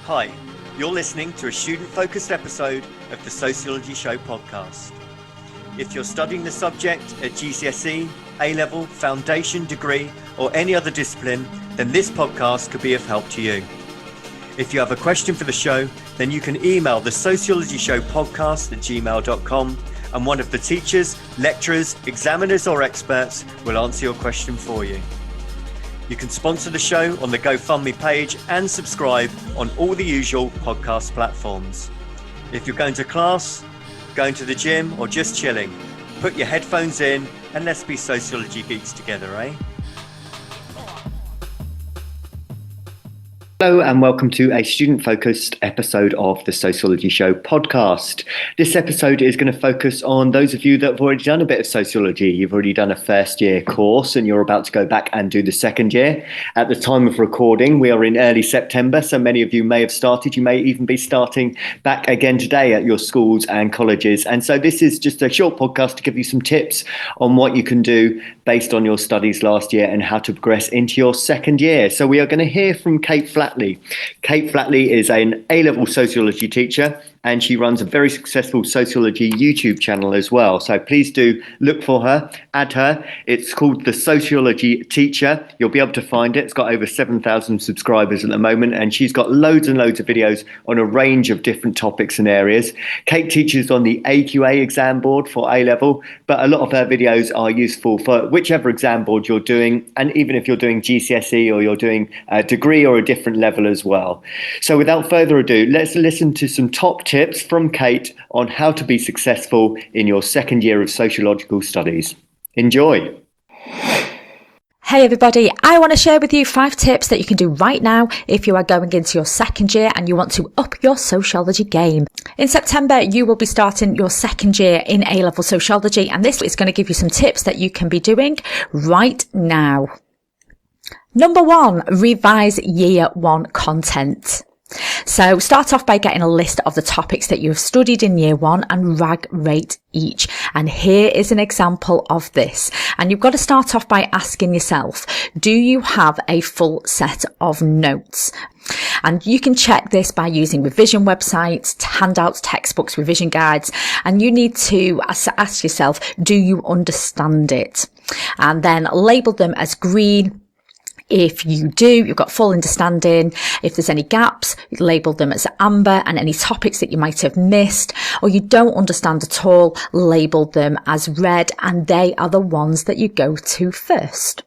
Hi, you're listening to a student-focused episode of the Sociology Show podcast. If you're studying the subject at GCSE, A-level, foundation, degree, or any other discipline, then this podcast could be of help to you. If you have a question for the show, then you can email the Sociology Show podcast at gmail.com, and one of the teachers, lecturers, examiners, or experts will answer your question for you. You can sponsor the show on the GoFundMe page and subscribe on all the usual podcast platforms. If you're going to class, going to the gym, or just chilling, put your headphones in and let's be sociology geeks together, eh? Hello and welcome to a student-focused episode of the Sociology Show podcast. This episode is going to focus on those of you that have already done a bit of sociology. You've already done a first year course and you're about to go back and do the second year. At the time of recording, we are in early September, so many of you may have started. You may even be starting back again today at your schools and colleges. And so this is just a short podcast to give you some tips on what you can do based on your studies last year and how to progress into your second year. So we are going to hear from Kate Flatley. Kate Flatley is an A-level sociology teacher and she runs a very successful sociology YouTube channel as well. So please do look for her, add her. It's called The Sociology Teacher. You'll be able to find it. It's got over 7,000 subscribers at the moment and she's got loads and loads of videos on a range of different topics and areas. Kate teaches on the AQA exam board for A-level, but a lot of her videos are useful for whichever exam board you're doing, and even if you're doing GCSE or you're doing a degree or a different level as well. So without further ado, let's listen to some top tips from Kate on how to be successful in your second year of sociological studies. Enjoy. Hey everybody, I want to share with you 5 tips that you can do right now if you are going into your second year and you want to up your sociology game. In September, you will be starting your second year in A-level sociology, and this is going to give you some tips that you can be doing right now. Number 1, revise year 1 content. So start off by getting a list of the topics that you have studied in year 1 and rate each. And here is an example of this. And you've got to start off by asking yourself, do you have a full set of notes? And you can check this by using revision websites, handouts, textbooks, revision guides. And you need to ask yourself, do you understand it? And then label them as green. If you do, you've got full understanding. If there's any gaps, label them as amber, and any topics that you might have missed or you don't understand at all, label them as red, and they are the ones that you go to first.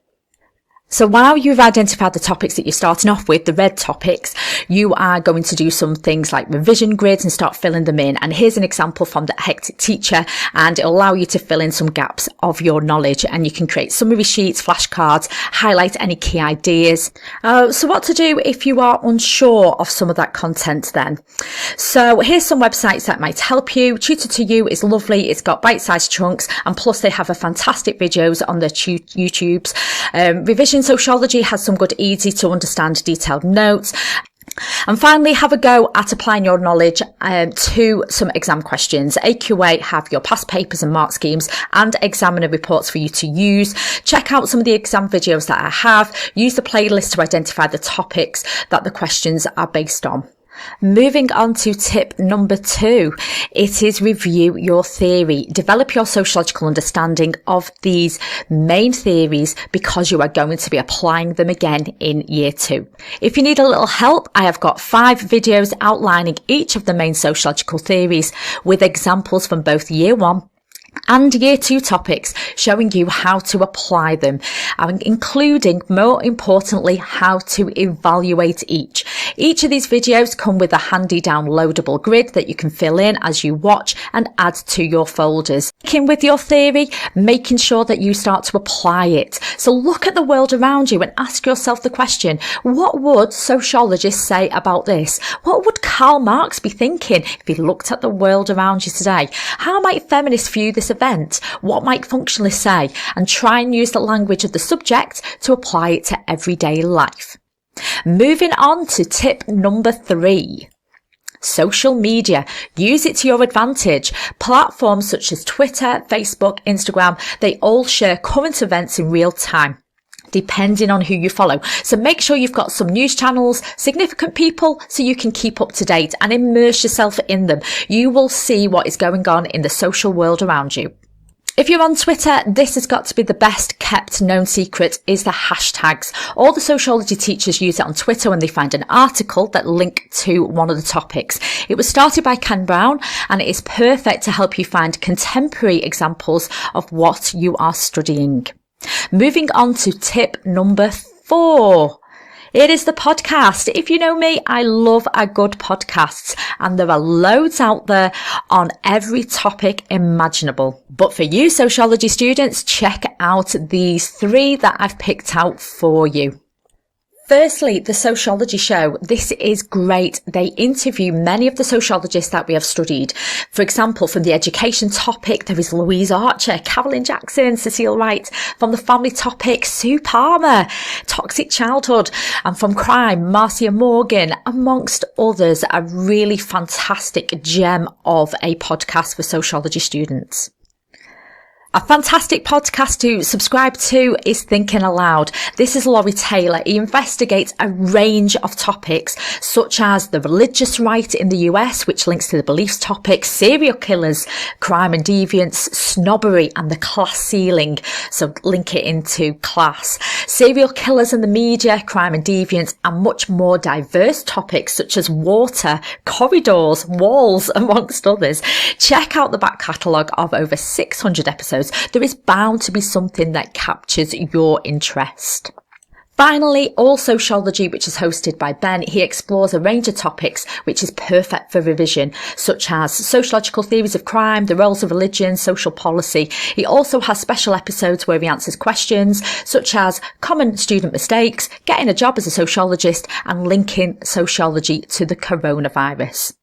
So while you've identified the topics that you're starting off with, the red topics, you are going to do some things like revision grids and start filling them in. And here's an example from the Hectic Teacher, and it'll allow you to fill in some gaps of your knowledge. And you can create summary sheets, flashcards, highlight any key ideas. So what to do if you are unsure of some of that content then? So here's some websites that might help you. Tutor2U is lovely. It's got bite-sized chunks, and plus they have a fantastic videos on their YouTubes. Revision Sociology has some good, easy to understand detailed notes. And finally, have a go at applying your knowledge to some exam questions. AQA have your past papers and mark schemes and examiner reports for you to use. Check out some of the exam videos that I have. Use the playlist to identify the topics that the questions are based on. Moving on to tip number 2, it is review your theory. Develop your sociological understanding of these main theories because you are going to be applying them again in year 2. If you need a little help, I have got 5 videos outlining each of the main sociological theories with examples from both year 1 and year 2 topics, showing you how to apply them, and including, more importantly, how to evaluate each. Each of these videos come with a handy downloadable grid that you can fill in as you watch and add to your folders. Sticking with your theory, making sure that you start to apply it. So look at the world around you and ask yourself the question, what would sociologists say about this? What would Karl Marx be thinking if he looked at the world around you today? How might feminists view this event? What might functionalists say? And try and use the language of the subject to apply it to everyday life. Moving on to tip number 3. Social media. Use it to your advantage. Platforms such as Twitter, Facebook, Instagram, they all share current events in real time. depending on who you follow. So make sure you've got some news channels, significant people, so you can keep up to date and immerse yourself in them. You will see what is going on in the social world around you. If you're on Twitter, this has got to be the best kept known secret is the hashtags. All the sociology teachers use it on Twitter when they find an article that link to one of the topics. It was started by Ken Brown and it is perfect to help you find contemporary examples of what you are studying. Moving on to tip number 4. It is the podcast. If you know me, I love a good podcast and there are loads out there on every topic imaginable. But for you sociology students, check out these 3 that I've picked out for you. Firstly, the Sociology Show. This is great. They interview many of the sociologists that we have studied. For example, from the education topic, there is Louise Archer, Carolyn Jackson, Cecile Wright. From the family topic, Sue Palmer, toxic childhood. And from crime, Marcia Morgan, amongst others. A really fantastic gem of a podcast for sociology students. A fantastic podcast to subscribe to is Thinking Aloud. This is Laurie Taylor. He investigates a range of topics such as the religious right in the US, which links to the beliefs topic, serial killers, crime and deviance, snobbery and the class ceiling. So link it into class. Serial killers and the media, crime and deviance, and much more diverse topics such as water, corridors, walls, amongst others. Check out the back catalogue of over 600 episodes. There is bound to be something that captures your interest. Finally, All Sociology, which is hosted by Ben. He explores a range of topics which is perfect for revision, such as sociological theories of crime, the roles of religion, social policy. He also has special episodes where he answers questions such as common student mistakes, getting a job as a sociologist, and linking sociology to the coronavirus.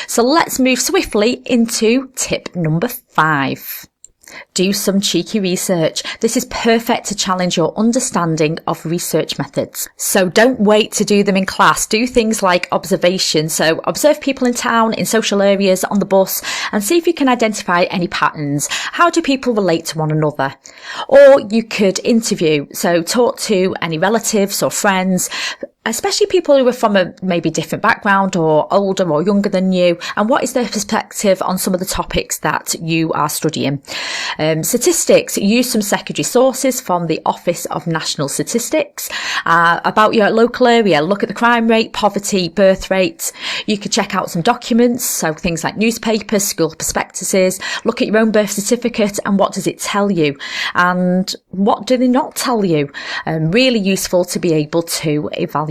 So let's move swiftly into tip number 5. Do some cheeky research. This is perfect to challenge your understanding of research methods. So don't wait to do them in class. Do things like observation. So observe people in town, in social areas, on the bus, and see if you can identify any patterns. How do people relate to one another? Or you could interview. So talk to any relatives or friends, especially people who are from a maybe different background or older or younger than you, and what is their perspective on some of the topics that you are studying. Statistics, use some secondary sources from the Office of National Statistics about your local area. Look at the crime rate, poverty, birth rates. You could check out some documents, so things like newspapers, school prospectuses. Look at your own birth certificate and what does it tell you and what do they not tell you. Really useful to be able to evaluate.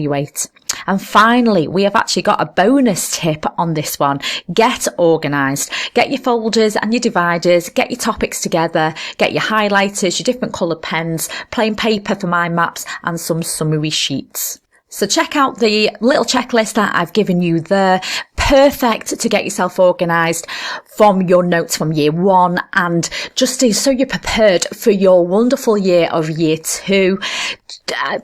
And finally, we have actually got a bonus tip on this one. Get organised. Get your folders and your dividers, get your topics together, get your highlighters, your different coloured pens, plain paper for mind maps, and some summary sheets. So check out the little checklist that I've given you there. Perfect to get yourself organised from your notes from year 1 and just so you're prepared for your wonderful year of year 2,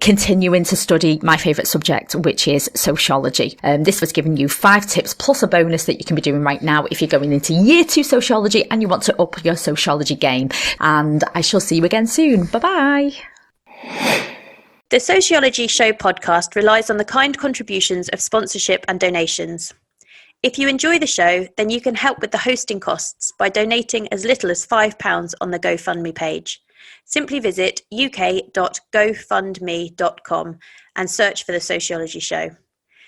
continuing to study my favourite subject, which is sociology. This was giving you 5 tips plus a bonus that you can be doing right now if you're going into year 2 sociology and you want to up your sociology game. And I shall see you again soon. Bye-bye. The Sociology Show podcast relies on the kind contributions of sponsorship and donations. If you enjoy the show, then you can help with the hosting costs by donating as little as £5 on the GoFundMe page. Simply visit uk.gofundme.com and search for the Sociology Show.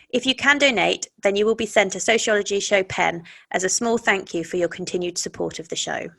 If you can donate, then you will be sent a Sociology Show pen as a small thank you for your continued support of the show.